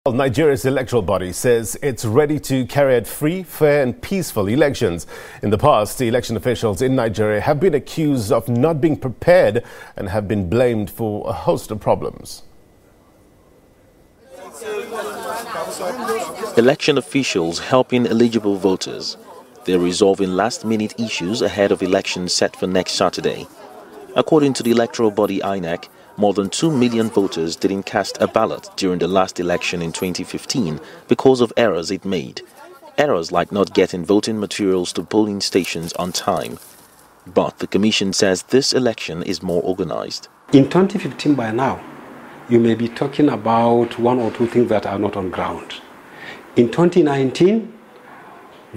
Well, Nigeria's electoral body says it's ready to carry out free, fair and peaceful elections. In the past, the election officials in Nigeria have been accused of not being prepared and have been blamed for a host of problems. Election officials helping eligible voters. They're resolving last-minute issues ahead of elections set for next Saturday. According to the electoral body INEC, more than 2 million voters didn't cast a ballot during the last election in 2015 because of errors it made. Errors like not getting voting materials to polling stations on time. But the Commission says this election is more organized. In 2015 by now, you may be talking about one or two things that are not on ground. In 2019,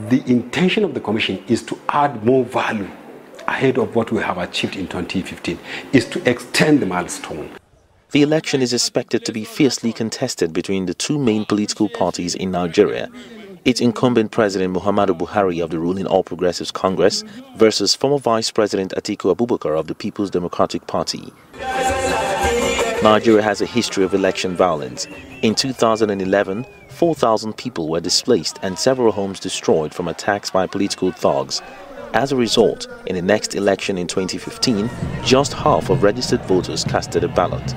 the intention of the Commission is to add more value ahead of what we have achieved in 2015, is to extend the milestone. The election is expected to be fiercely contested between the two main political parties in Nigeria. Its incumbent President Muhammadu Buhari of the ruling All Progressives Congress versus former Vice President Atiku Abubakar of the People's Democratic Party. Nigeria has a history of election violence. In 2011, 4,000 people were displaced and several homes destroyed from attacks by political thugs. As a result, in the next election in 2015, just half of registered voters casted a ballot.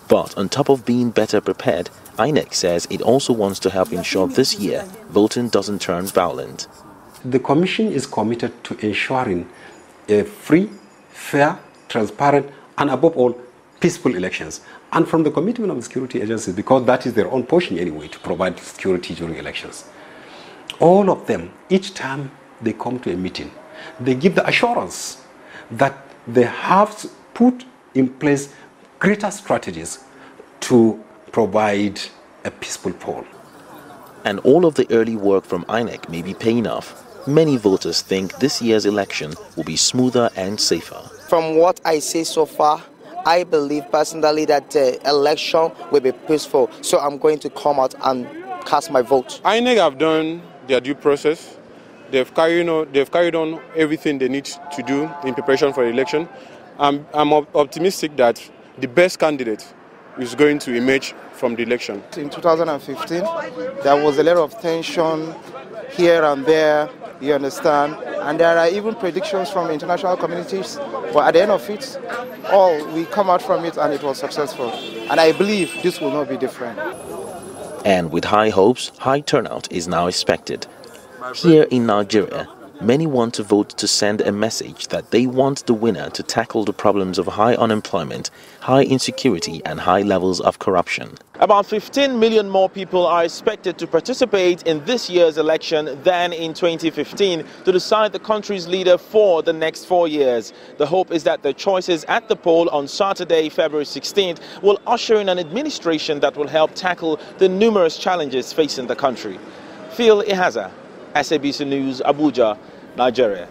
But on top of being better prepared, INEC says it also wants to help ensure this year voting doesn't turn violent. The Commission is committed to ensuring a free, fair, transparent, and above all, peaceful elections. And from the commitment of the security agencies, because that is their own portion anyway, to provide security during elections. All of them, each time they come to a meeting, they give the assurance that they have put in place greater strategies to provide a peaceful poll. And all of the early work from INEC may be paying off. Many voters think this year's election will be smoother and safer. From what I see so far, I believe personally that the election will be peaceful. So I'm going to come out and cast my vote. INEC have done their due process. They've carried on everything they need to do in preparation for the election. I'm optimistic that the best candidate is going to emerge from the election. In 2015, there was a lot of tension here and there, you understand, and there are even predictions from international communities, but at the end of it, we come out from it and it was successful. And I believe this will not be different. And with high hopes, high turnout is now expected. Here in Nigeria, many want to vote to send a message that they want the winner to tackle the problems of high unemployment, high insecurity and high levels of corruption. About 15 million more people are expected to participate in this year's election than in 2015 to decide the country's leader for the next 4 years. The hope is that the choices at the poll on Saturday, February 16th, will usher in an administration that will help tackle the numerous challenges facing the country. Phil Ihaza, SABC News, Abuja, Nigeria.